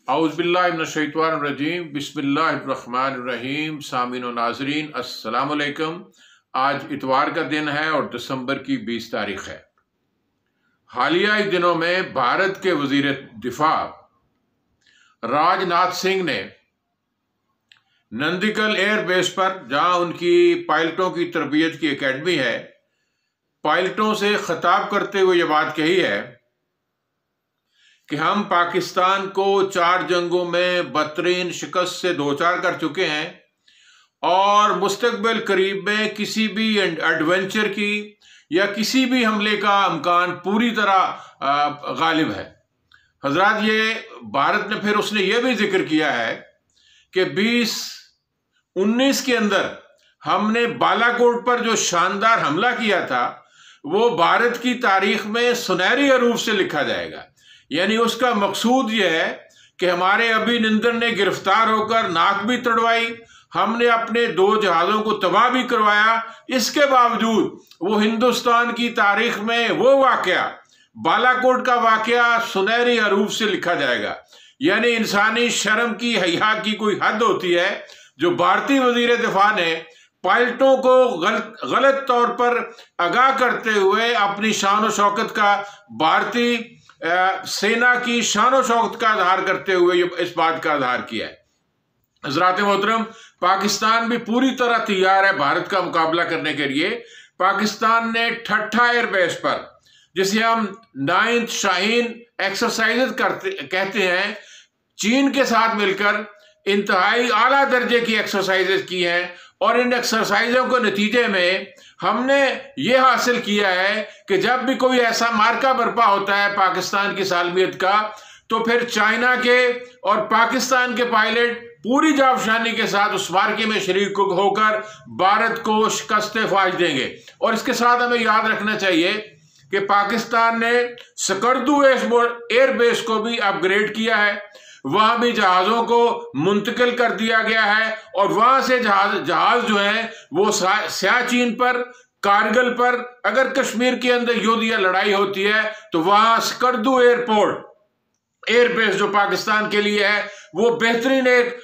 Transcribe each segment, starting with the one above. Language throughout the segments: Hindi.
औज़ुबिल्लाहिमिनश्शैतानिर्रजीम बिस्मिल्लाहिर्रहमानिर्रहीम। सामीन व नाज़रीन अस्सलाम वालेकुम। आज इतवार का दिन है और दिसंबर की 20 तारीख है। हालिया दिनों में भारत के वज़ीर दिफा राजनाथ सिंह ने नंदीगल एयरबेस पर, जहां उनकी पायलटों की तरबियत की एकेडमी है, पायलटों से खिताब करते हुए ये बात कही है कि हम पाकिस्तान को 4 जंगों में बदतरीन शिकस्त से दो चार कर चुके हैं और मुस्तकबिल करीब में किसी भी एडवेंचर की या किसी भी हमले का इम्कान पूरी तरह गालिब है। हजरात, ये भारत ने फिर उसने ये भी जिक्र किया है कि 2019 के अंदर हमने बालाकोट पर जो शानदार हमला किया था वो भारत की तारीख में सुनहरी हरूफ से लिखा जाएगा। यानी उसका मकसूद यह है कि हमारे अभिनंदन ने गिरफ्तार होकर नाक भी तड़वाई, हमने अपने 2 जहाज़ों को तबाह भी करवाया। इसके बावजूद वो हिंदुस्तान की तारीख में वो वाकया, बालाकोट का वाकया, सुनहरी हरूफ से लिखा जाएगा। यानी इंसानी शर्म की, हया की कोई हद होती है जो भारतीय वजीर दिफा ने पायलटों को गलत तौर पर आगाह करते हुए अपनी शान और शौकत का, भारतीय सेना की शान और शौकत का इजहार करते हुए इस बात का इजहार किया है। हज़रात मोहतरम, पाकिस्तान भी पूरी तरह तैयार है भारत का मुकाबला करने के लिए। पाकिस्तान ने ठट्ठा एयरबेस पर, जिसे हम 9th शाहीन एक्सरसाइज कहते हैं, चीन के साथ मिलकर इंतहाई आला दर्जे की एक्सरसाइजेज की हैं और इन एक्सरसाइजों के नतीजे में हमने ये हासिल किया है कि जब भी कोई ऐसा मार्का बर्पा होता है पाकिस्तान की सालमियत का, तो फिर चाइना के और पाकिस्तान के पायलट पूरी जाबशानी के साथ उस मार्के में शरीक होकर भारत को शिकस्त फाश देंगे। और इसके साथ हमें याद रखना चाहिए कि पाकिस्तान ने सकर्दू एयरबेस को भी अपग्रेड किया है, वहां भी जहाजों को मुंतकिल कर दिया गया है और वहां से जहाज जो है वो सियाचिन पर, कारगिल पर, अगर कश्मीर के अंदर युद्ध या लड़ाई होती है तो वहां सकर्दू एयरबेस जो पाकिस्तान के लिए है वो बेहतरीन एक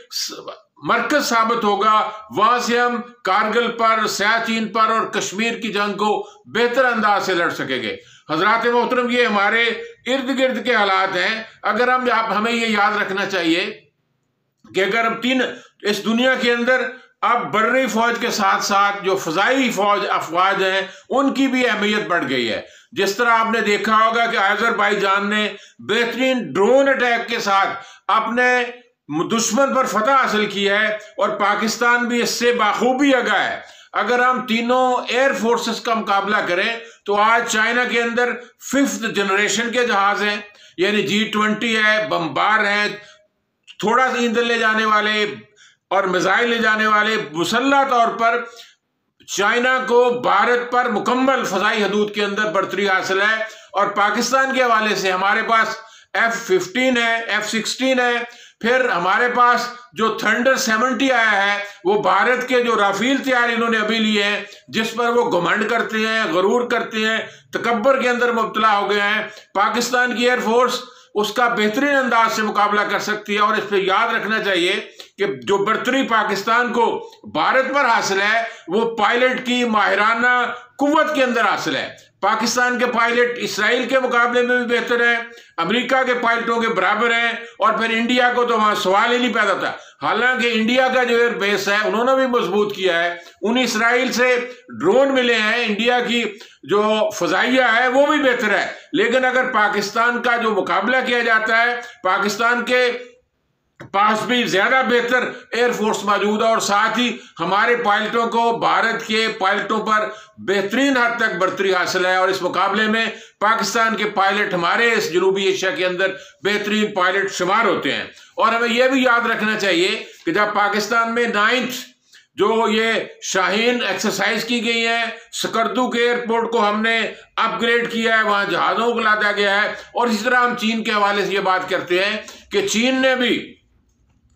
मरकज साबित होगा। वहां से हम कारगिल पर, सियाचिन पर और कश्मीर की जंग को बेहतर अंदाज से लड़ सकेंगे। हजरात मोहतरम, ये हमारे इर्द गिर्द के हालात हैं। अगर हमें ये याद रखना चाहिए कि अगर हम इस दुनिया के अंदर अब बर्री फौज के साथ साथ जो फजाई अफवाज हैं उनकी भी अहमियत बढ़ गई है। जिस तरह आपने देखा होगा कि अजरबैजान ने बेहतरीन ड्रोन अटैक के साथ अपने दुश्मन पर फतह हासिल की है और पाकिस्तान भी इससे बाखूबी आगा है। अगर हम तीनों एयर फोर्सेस का मुकाबला करें तो आज चाइना के अंदर 5th जनरेशन के जहाज हैं, यानी G20 है, बमबार है, थोड़ा सा ईंधन ले जाने वाले और मिसाइल ले जाने वाले। मुसल्लह तौर पर चाइना को भारत पर मुकम्मल फजाई हदूद के अंदर बर्तरी हासिल है। और पाकिस्तान के हवाले से हमारे पास F-15 है, F-16 है, फिर हमारे पास जो थंडर 70 आया है वो भारत के जो राफेल तैयार इन्होंने अभी लिए हैं, जिस पर वो घमंड करते हैं, गरूर करते हैं, तकब्बर के अंदर मुब्तला हो गए हैं। पाकिस्तान की एयरफोर्स उसका बेहतरीन अंदाज से मुकाबला कर सकती है। और इस पर याद रखना चाहिए कि जो बर्तरी पाकिस्तान को भारत पर हासिल है वो पायलट की माहिराना कुव्वत के अंदर हासिल है। पाकिस्तान के पायलट इसराइल के मुकाबले में भी बेहतर है, अमेरिका के पायलटों के बराबर हैं, और फिर इंडिया को तो वहां सवाल ही नहीं पैदा था। हालांकि इंडिया का जो एयरबेस है उन्होंने भी मजबूत किया है, उन इसराइल से ड्रोन मिले हैं, इंडिया की जो फजाइया है वो भी बेहतर है। लेकिन अगर पाकिस्तान का जो मुकाबला किया जाता है, पाकिस्तान के पास भी ज्यादा बेहतर एयरफोर्स मौजूद है और साथ ही हमारे पायलटों को भारत के पायलटों पर बेहतरीन हद तक बर्तरी हासिल है। और इस मुकाबले में पाकिस्तान के पायलट हमारे इस जनूबी एशिया के अंदर बेहतरीन पायलट शुमार होते हैं। और हमें यह भी याद रखना चाहिए कि जब पाकिस्तान में 9th जो ये शाहीन एक्सरसाइज की गई है, सकर्दू के एयरपोर्ट को हमने अपग्रेड किया है, वहां जहाजों को लादा गया है। और इस तरह हम चीन के हवाले से ये बात करते हैं कि चीन ने भी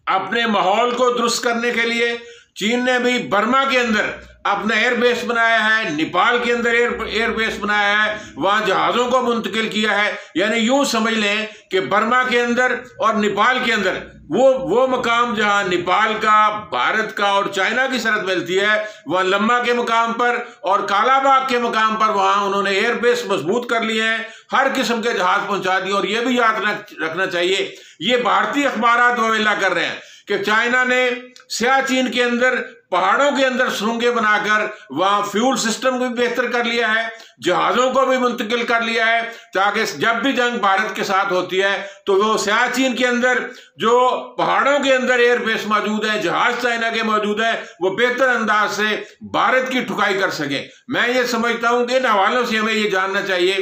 अपने माहौल को दुरुस्त करने के लिए, चीन ने भी बर्मा के अंदर अपना एयरबेस बनाया है, नेपाल के अंदर एयरबेस बनाया है, वहां जहाजों को मुंतकिल किया है। यानी यूं समझ लें कि बर्मा के अंदर और नेपाल के अंदर वो मकाम जहां नेपाल का, भारत का और चाइना की सरहद मिलती है, वहां लम्मा के मकाम पर और कालाबाग के मकाम पर वहां उन्होंने एयरबेस मजबूत कर लिए हैं, हर किस्म के जहाज पहुंचा दिए। और यह भी याद रखना चाहिए, ये भारतीय अखबारात ववेला कर रहे हैं कि चाइना ने सियाचिन के अंदर, पहाड़ों के अंदर सुरंगें बनाकर वहां फ्यूल सिस्टम को भी बेहतर कर लिया है, जहाजों को भी मुंतकिल कर लिया है, ताकि जब भी जंग भारत के साथ होती है तो वो सियाचिन के अंदर जो पहाड़ों के अंदर एयरबेस मौजूद है, जहाज चाइना के मौजूद है, वो बेहतर अंदाज से भारत की ठुकाई कर सके। मैं ये समझता हूं कि इन हवालों से हमें ये जानना चाहिए,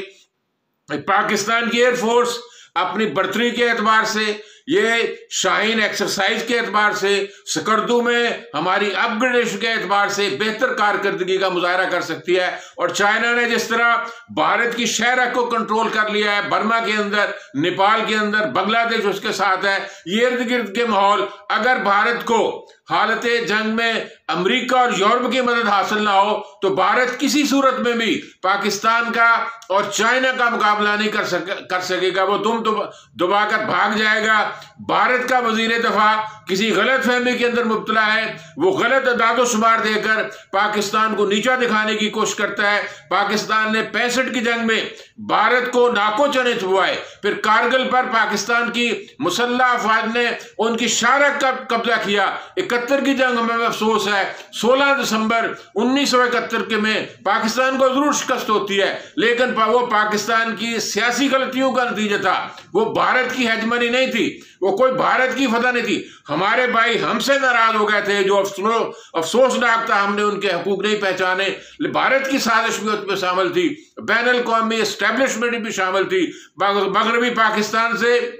पाकिस्तान की एयरफोर्स अपनी बर्तरी के एतबार से, ये शाहीन एक्सरसाइज के एतबार से, स्कर्दू में हमारी अपग्रेडेशन के एतबार से बेहतर कारकर्दगी का मुजाहरा कर सकती है। और चाइना ने जिस तरह भारत की शहर को कंट्रोल कर लिया है, बर्मा के अंदर, नेपाल के अंदर, बांग्लादेश उसके साथ है, ये इर्द गिर्द के माहौल, अगर भारत को हालत जंग में अमेरिका और यूरोप की मदद हासिल ना हो तो भारत किसी सूरत में भी पाकिस्तान का और चाइना का मुकाबला नहीं कर सकेगा। वो दुम दबाकर भाग जाएगा। भारत का वजीर दफा किसी गलत फहमी के अंदर मुब्तला है, वो गलत अदाद शुमार देकर पाकिस्तान को नीचा दिखाने की कोशिश करता है। पाकिस्तान ने 65 की जंग में भारत को नाको चने चुभवाए, फिर कारगिल पर पाकिस्तान की मुसल्लह अफवाज ने उनकी शारक का कब्जा किया। 71 की जंग हमें अफसोस है, 16 दिसंबर 1971 के में पाकिस्तान को जरूर शिकस्त होती है, लेकिन वो पाकिस्तान की सियासी गलतियों का नतीजा था, वो भारत की हेजमनी नहीं थी, वो कोई भारत की फतह नहीं थी। हमारे भाई हमसे नाराज हो गए थे, जो अफसोसनाक था, हमने उनके हकूक नहीं पहचाने। भारत की साजिश भी उसमें शामिल थी, बैनुल कौमी एस्टेब्लिशमेंट भी शामिल थी। मगरबी पाकिस्तान से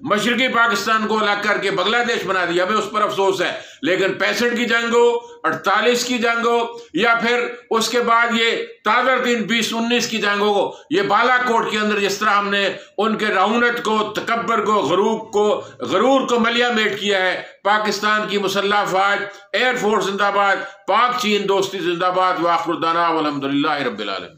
मशरकी पाकिस्तान को अलग करके बांग्लादेश बना दिया, हमें उस पर अफसोस है। लेकिन 65 की जंग हो, 48 की जंग हो, या फिर उसके बाद ये ताज़ा 2019 की जंग हो, ये बालाकोट के अंदर जिस तरह हमने उनके रऊनत को, तकब्बर को, गरूर को मलिया मेट किया है। पाकिस्तान की मुसल्लह अफवाज, एयरफोर्स जिंदाबाद, पाक चीन दोस्ती जिंदाबाद। वाखिर दाना वल्हम्दुलिल्लाहि रब्बिल आलमीन।